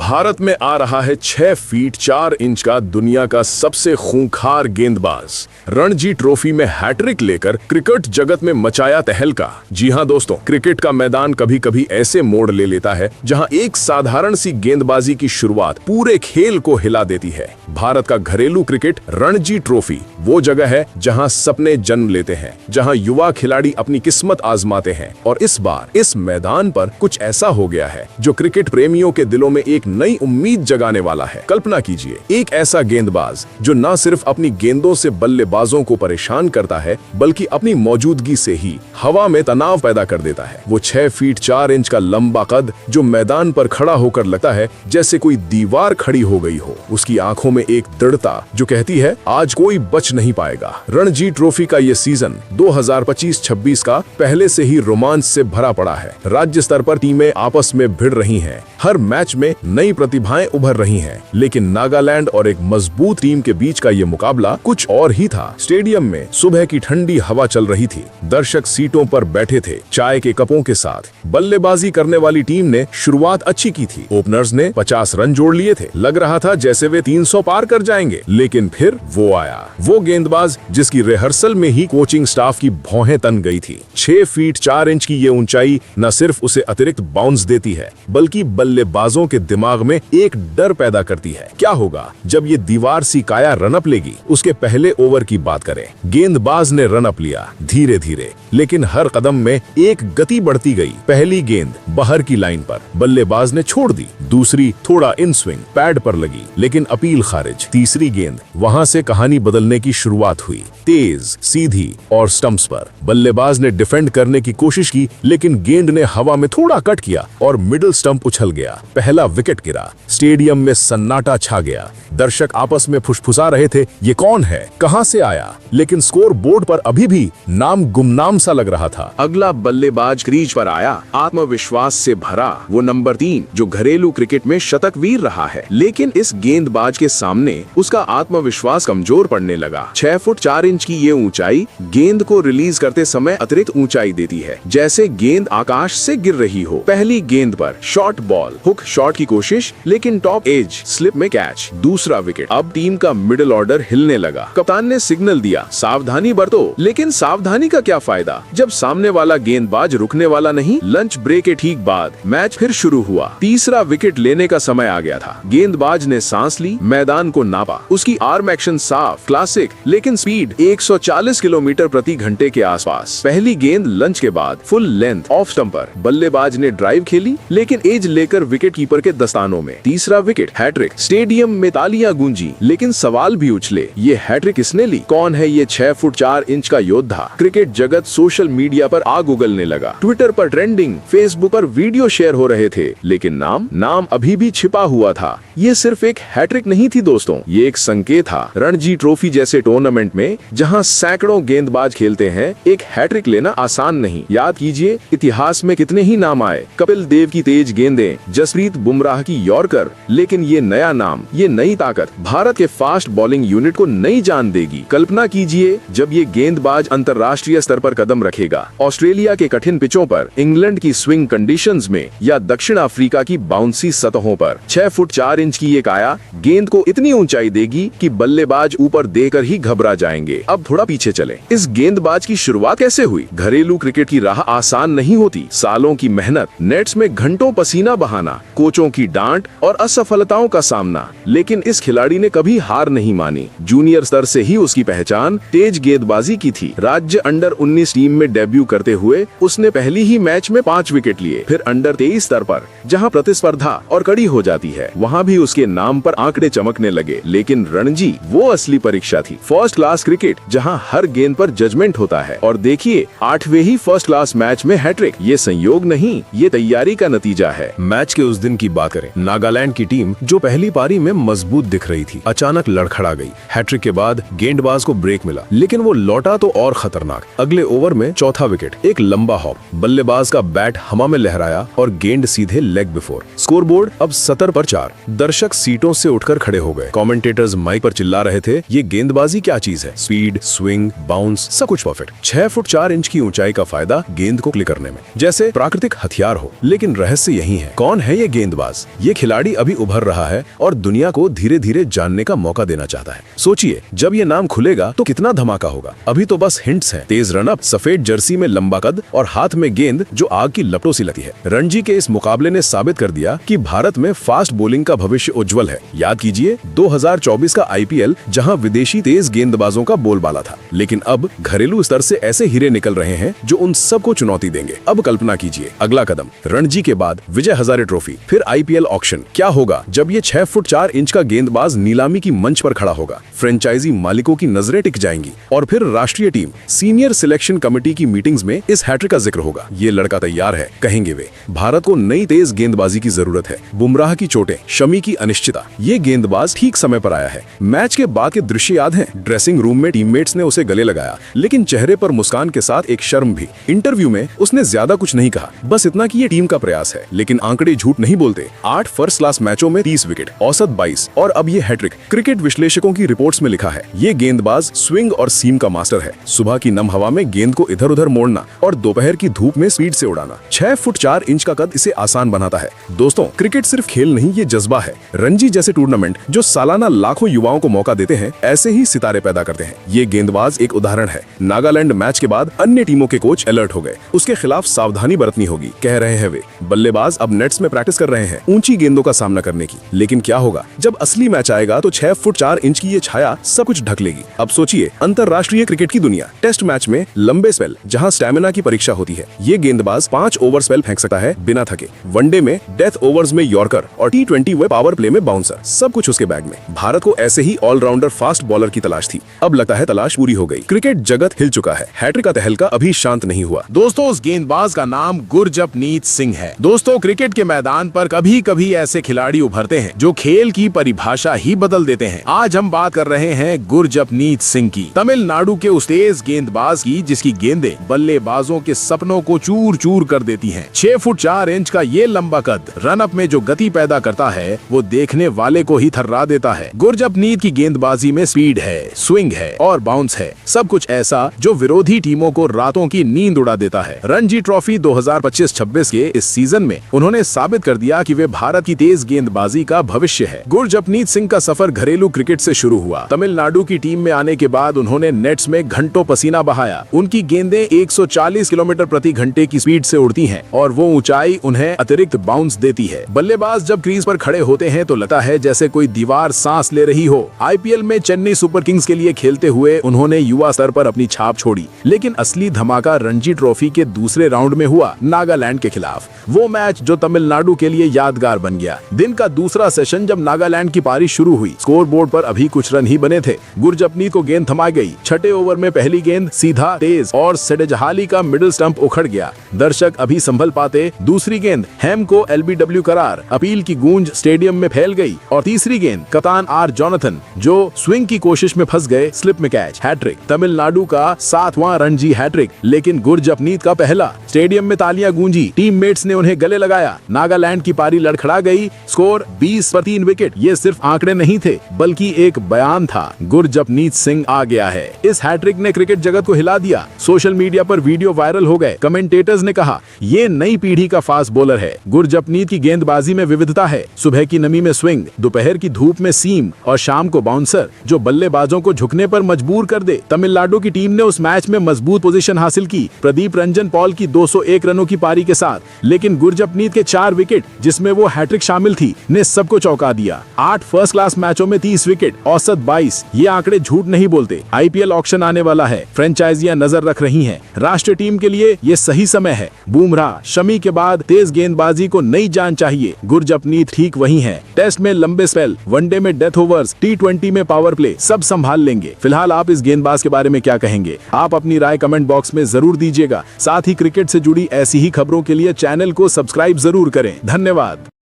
भारत में आ रहा है 6 फीट 4 इंच का दुनिया का सबसे खूंखार गेंदबाज। रणजी ट्रॉफी में हैट्रिक लेकर क्रिकेट जगत में मचाया तहलका। जी हां दोस्तों, क्रिकेट का मैदान कभी कभी ऐसे मोड़ ले लेता है जहां एक साधारण सी गेंदबाजी की शुरुआत पूरे खेल को हिला देती है। भारत का घरेलू क्रिकेट रणजी ट्रॉफी वो जगह है जहां सपने जन्म लेते हैं, जहां युवा खिलाड़ी अपनी किस्मत आजमाते हैं। और इस बार इस मैदान पर कुछ ऐसा हो गया है जो क्रिकेट प्रेमियों के दिलों में एक नई उम्मीद जगाने वाला है। कल्पना कीजिए, एक ऐसा गेंदबाज जो न सिर्फ अपनी गेंदों से बल्लेबाजों को परेशान करता है बल्कि अपनी मौजूदगी से ही हवा में तनाव पैदा कर देता है। वो 6 फीट 4 इंच का लंबा कद जो मैदान पर खड़ा होकर लगता है जैसे कोई दीवार खड़ी हो गई हो। उसकी आंखों में एक दृढ़ता जो कहती है आज कोई बच नहीं पाएगा। रणजी ट्रॉफी का ये सीजन 2025-26 का पहले से ही रोमांच से भरा पड़ा है। राज्य स्तर पर टीमें आपस में भिड़ रही हैं, हर मैच में नई प्रतिभाएं उभर रही हैं। लेकिन नागालैंड और एक मजबूत टीम के बीच का ये मुकाबला कुछ और ही था। स्टेडियम में सुबह की ठंडी हवा चल रही थी, दर्शक सीटों पर बैठे थे चाय के कपों के साथ। बल्लेबाजी करने वाली टीम ने शुरुआत अच्छी की थी। ओपनर्स ने 50 रन जोड़ लिए थे, लग रहा था जैसे वे 300 पार कर जाएंगे। लेकिन फिर वो आया, वो गेंदबाज जिसकी रिहर्सल में ही कोचिंग स्टाफ की भौहें तन गई थी। 6 फीट 4 इंच की ये ऊंचाई न सिर्फ उसे अतिरिक्त बाउंस देती है बल्कि बल्लेबाजों के दिमाग में एक डर पैदा करती है। क्या होगा जब ये दीवार सी काया रनअप लेगी? उसके पहले ओवर की बात करें। गेंदबाज ने रनअप लिया धीरे धीरे, लेकिन हर कदम में एक गति बढ़ती गई। पहली गेंद बाहर की लाइन पर, बल्लेबाज ने छोड़ दी। दूसरी थोड़ा इन स्विंग पैड पर लगी, लेकिन अपील खारिज। तीसरी गेंद, वहां से कहानी बदलने की शुरुआत हुई। तेज, सीधी और स्टंप्स पर। बल्लेबाज ने डिफेंड करने की कोशिश की, लेकिन गेंद ने हवा में थोड़ा कट किया और मिडिल स्टंप उछल गया। पहला विकेट गिरा। स्टेडियम में सन्नाटा छा गया। दर्शक आपस में फुसफुसा रहे थे, ये कौन है, कहां से आया? लेकिन स्कोर बोर्ड पर अभी भी नाम गुमनाम सा लग रहा था। अगला बल्लेबाज क्रीज पर आया, आत्मविश्वास से भरा, वो नंबर 3 जो घरेलू क्रिकेट में शतकवीर रहा है। लेकिन इस गेंदबाज के सामने उसका आत्मविश्वास कमजोर पड़ने लगा। 6 फुट 4 इंच की ये ऊंचाई गेंद को रिलीज करते समय अतिरिक्त ऊंचाई देती है, जैसे गेंद आकाश से गिर रही हो। पहली गेंद पर शॉर्ट बॉल, हुक शॉट की कोशिश, लेकिन टॉप एज स्लिप में कैच। दूसरा विकेट। अब टीम का मिडिल ऑर्डर हिलने लगा। कप्तान ने सिग्नल दिया, सावधानी बरतो। लेकिन सावधानी का क्या फायदा जब सामने वाला गेंदबाज रुकने वाला नहीं? लंच ब्रेक के ठीक बाद मैच फिर शुरू हुआ। तीसरा विकेट लेने का समय आ गया था। गेंदबाज ने सांस ली, मैदान को नापा। उसकी आर्म एक्शन साफ, क्लासिक, लेकिन स्पीड 140 किलोमीटर प्रति घंटे के आसपास। पहली गेंद लंच के बाद फुल लेंथ ऑफ स्टंपर। बल्लेबाज ने ड्राइव खेली, लेकिन एज लेकर विकेट कीपर के दस्तानों में। तीसरा विकेट, हैट्रिक। स्टेडियम में तालियां गूंजी, लेकिन सवाल भी उछले, ये हैट्रिक किसने ली? कौन है ये 6 फुट 4 इंच का योद्धा? क्रिकेट जगत सोशल मीडिया पर आग उगलने लगा। ट्विटर पर ट्रेंडिंग, फेसबुक पर वीडियो शेयर हो रहे थे, लेकिन नाम अभी भी छिपा हुआ था। ये सिर्फ एक हैट्रिक नहीं थी दोस्तों, ये एक संकेत था। रणजी ट्रॉफी जैसे टूर्नामेंट में जहां सैकड़ों गेंदबाज खेलते हैं, एक हैट्रिक लेना आसान नहीं। याद कीजिए, इतिहास में कितने ही नाम आए, कपिल देव की तेज गेंदें, जसप्रीत बुमराह की यॉर्कर, लेकिन ये नया नाम, ये नई ताकत भारत के फास्ट बॉलिंग यूनिट को नई जान देगी। कल्पना कीजिए जब ये गेंदबाज अंतर्राष्ट्रीय स्तर पर कदम रखेगा, ऑस्ट्रेलिया के कठिन पिचों पर, इंग्लैंड की स्विंग कंडीशंस में, या दक्षिण अफ्रीका की बाउंसी सतहों पर। 6 फुट 4 इंच की ये काया गेंद को इतनी ऊंचाई देगी कि बल्लेबाज ऊपर देकर ही घबरा जाएंगे। अब थोड़ा पीछे चलें। इस गेंदबाज की शुरुआत कैसे हुई? घरेलू क्रिकेट की राह आसान नहीं होती। सालों की मेहनत, नेट्स में घंटों पसीना बहाना, कोचों की डांट और असफलताओं का सामना। लेकिन इस खिलाड़ी ने कभी हार नहीं मानी। जूनियर स्तर से ही उसकी पहचान तेज गेंदबाजी की थी। राज्य अंडर 19 टीम में डेब्यू करते हुए उसने पहली ही मैच में 5 विकेट लिए। फिर अंडर 23 स्तर पर, जहां प्रतिस्पर्धा और कड़ी हो जाती है, वहां भी उसके नाम पर आंकड़े चमकने लगे। लेकिन रणजी वो असली परीक्षा थी। फर्स्ट क्लास क्रिकेट जहां हर गेंद पर जजमेंट होता है। और देखिए, 8वें ही फर्स्ट क्लास मैच में हैट्रिक। ये संयोग नहीं, ये तैयारी का नतीजा है। मैच के उस दिन की बात करें, नागालैंड की टीम जो पहली पारी में मजबूत दिख रही थी, अचानक लड़खड़ा गई। हैट्रिक के बाद गेंदबाज को ब्रेक मिला, लेकिन वो लौटा तो और खतरनाक। अगले ओवर में चौथा विकेट, एक लंबा हॉप, बल्लेबाज का बैट हवा में लहराया और गेंद सीधे लेग बिफोर। स्कोरबोर्ड अब 70 पर 4। दर्शक सीटों से उठकर खड़े हो गए। कमेंटेटर्स माइक पर चिल्ला रहे थे, ये गेंदबाजी क्या चीज है? स्पीड, स्विंग, बाउंस, सब कुछ परफेक्ट। 6 फुट 4 इंच की ऊंचाई का फायदा गेंद को क्लिक करने में, जैसे प्राकृतिक हथियार हो। लेकिन रहस्य यही है, कौन है ये गेंदबाज? ये खिलाड़ी अभी उभर रहा है और दुनिया को धीरे धीरे जानने का मौका देना चाहता है। सोचिए जब ये नाम खुलेगा तो कितना धमाका होगा। अभी तो बस हिंट्स हैं। तेज रनअप, सफेद जर्सी में लंबा कद और हाथ में गेंद जो आग की लपटों सी लगती है। रणजी के इस मुकाबले ने साबित कर दिया कि भारत में फास्ट बॉलिंग का भविष्य उज्जवल है। याद कीजिए 2024 का आईपीएल जहां विदेशी तेज गेंदबाजों का बोलबाला था, लेकिन अब घरेलू स्तर से ऐसे हीरे निकल रहे हैं जो उन सबको चुनौती देंगे। अब कल्पना कीजिए अगला कदम, रणजी के बाद विजय हजारे ट्रॉफी, फिर आईपीएल ऑक्शन। क्या होगा जब ये 6 फुट 4 इंच का गेंदबाज नीलामी की मंच पर खड़ा होगा? फ्रेंचाइजी मालिकों की नजरें टिक जाएंगी और फिर राष्ट्रीय टीम सीनियर सिलेक्शन कमेटी की मीटिंग्स में इस हैट्रिक का जिक्र होगा। ये लड़का तैयार है, कहेंगे वे। भारत को नई तेज गेंदबाजी की जरूरत है। बुमराह की चोटें, शमी की अनिश्चितता, ये गेंदबाज ठीक समय पर आया है। मैच के बाद के दृश्य याद हैं? ड्रेसिंग रूम में टीममेट्स ने उसे गले लगाया, लेकिन चेहरे पर मुस्कान के साथ एक शर्म भी। इंटरव्यू में उसने ज्यादा कुछ नहीं कहा, बस इतना कि ये टीम का प्रयास है। लेकिन आंकड़े झूठ नहीं बोलते। 8 फर्स्ट क्लास मैचों में 30 विकेट, औसत 22 और अब ये हैट्रिक। क्रिकेट विश्लेषकों की रिपोर्ट्स में लिखा है ये गेंदबाज स्विंग और सीम का मास्टर है। सुबह की नम हवा में गेंद को इधर उधर मोड़ना और दोपहर की धूप में स्पीड से उड़ाना। 6 फुट 4 इंच का कद इसे आसान बनाता है। दोस्तों, क्रिकेट सिर्फ खेल नहीं, ये जज्बा है। रणजी जैसे टूर्नामेंट जो सालाना लाखों युवाओं को मौका देते हैं, ऐसे ही सितारे पैदा करते हैं। ये गेंदबाज एक उदाहरण है। नागालैंड मैच के बाद अन्य टीमों के कोच अलर्ट हो गए। उसके खिलाफ सावधानी बरतनी होगी, कह रहे हैं वे। बल्लेबाज अब नेट्स में प्रैक्टिस कर रहे हैं ऊंची गेंदों का सामना करने की। लेकिन क्या होगा जब असली मैच आएगा तो 6 फुट 4 इंच की ये छाया सब कुछ ढक लेगी। अब सोचिए अंतरराष्ट्रीय क्रिकेट की दुनिया। टेस्ट मैच में लंबे स्पेल जहां स्टैमिना की परीक्षा होती है, ये गेंदबाज 5 ओवर स्पेल फेंक सकता है बिना थके। वनडे में डेथ ओवर्स में यॉर्कर और T20 व पावर प्ले में बाउंसर, सब कुछ उसके बैग में। भारत को ऐसे ही ऑलराउंडर फास्ट बॉलर की तलाश थी। अब लगता है तलाश पूरी हो गई। क्रिकेट जगत हिल चुका है। हैट्रिक का तहलका अभी शांत नहीं हुआ। दोस्तों, उस गेंदबाज का नाम गुरजपनीत सिंह है। दोस्तों, क्रिकेट के मैदान पर कभी कभी ऐसे खिलाड़ी उभरते हैं जो खेल की परिभाषा ही बदल देते हैं। आज हम बात कर रहे हैं गुरजपनीत सिंह की, तमिलनाडु के उस तेज गेंदबाज की जिसकी गेंदें बल्लेबाजों के सपनों को चूर चूर कर देती हैं। 6 फुट 4 इंच का ये लंबा कद रनअप में जो गति पैदा करता है वो देखने वाले को ही थर्रा देता है। गुरजपनीत की गेंदबाजी में स्पीड है, स्विंग है और बाउंस है, सब कुछ ऐसा जो विरोधी टीमों को रातों की नींद उड़ा देता है। रणजी ट्रॉफी 2025-26 के इस सीजन में उन्होंने साबित कर दिया कि वे भारत की तेज गेंदबाजी का भविष्य है। गुरजपनीत सिंह का सफर घरेलू क्रिकेट से शुरू हुआ। तमिलनाडु की टीम में आने के बाद उन्होंने नेट्स में घंटों पसीना बहाया। उनकी गेंदें 140 किलोमीटर प्रति घंटे की स्पीड से उड़ती हैं और वो ऊंचाई उन्हें अतिरिक्त बाउंस देती है। बल्लेबाज जब क्रीज पर खड़े होते हैं तो लगता है जैसे कोई दीवार सांस ले रही हो। आईपीएल में चेन्नई सुपर किंग्स के लिए खेलते हुए उन्होंने युवा स्तर पर अपनी छाप छोड़ी। लेकिन असली धमाका रणजी ट्रॉफी के दूसरे राउंड में हुआ, नागालैंड के खिलाफ। वो मैच जो तमिलनाडु के लिए यादगार बन गया। दिन का दूसरा सेशन जब नागालैंड की पारी शुरू हुई, स्कोरबोर्ड पर अभी कुछ रन ही बने थे। गुरजपनीत को गेंद थमा गई। 6ठे ओवर में पहली गेंद सीधा तेज और सेडेजहाली का मिडिल स्टंप उखड़ गया। दर्शक अभी संभल पाते। दूसरी गेंद हैम को LBW करार, अपील की गूंज स्टेडियम में फैल गई। और तीसरी गेंद कप्तान R जोनाथन जो स्विंग की कोशिश में फंस गए, स्लिप में कैच। हैट्रिक, तमिलनाडु का 7वां रणजी हैट्रिक, लेकिन गुरजपनीत का पहला। स्टेडियम में तालियां गूंजी, टीममेट्स ने उन्हें गले लगाया। नागालैंड की पारी लड़खड़ा गई। स्कोर 20 पर 3 विकेट। ये सिर्फ आंकड़े नहीं थे बल्कि एक बयान था, गुरजपनीत सिंह आ गया है। इस हैट्रिक ने क्रिकेट जगत को हिला दिया। सोशल मीडिया पर वीडियो वायरल हो गए। कमेंटेटर्स ने कहा ये नई पीढ़ी का फास्ट बॉलर है। गुरजपनीत की गेंदबाजी में विविधता है। सुबह की नमी में स्विंग, दोपहर की धूप में सीम और शाम को बाउंसर जो बल्लेबाजों को झुकने पर मजबूर कर दे। तमिलनाडु की टीम ने उस मैच में मजबूत पोजीशन हासिल की, प्रदीप रंजन पॉल की 201 रनों की पारी के साथ। लेकिन गुरजपनीत के 4 विकेट, जिसमें वो हैट्रिक शामिल थी, ने सबको चौंका दिया। 8 फर्स्ट क्लास मैचों में 30 विकेट, औसत 22। ये आंकड़े झूठ नहीं बोलते। आईपीएल ऑक्शन आने वाला है, फ्रेंचाइजियां नजर रख रही हैं। राष्ट्रीय टीम के लिए ये सही समय है। बुमराह, शमी के बाद तेज गेंदबाजी को नई जान चाहिए। गुरजपनीत ठीक वही है। टेस्ट में लंबे स्पेल, वनडे में डेथ ओवर्स, T20 में पावर प्ले, सब संभाल लेंगे। फिलहाल आप इस गेंदबाज के बारे में क्या कहेंगे? आप अपनी राय कमेंट बॉक्स में जरूर दीजिएगा। साथ ही क्रिकेट से जुड़ी ऐसी ही खबरों के लिए चैनल को सब्सक्राइब जरूर करें। धन्यवाद।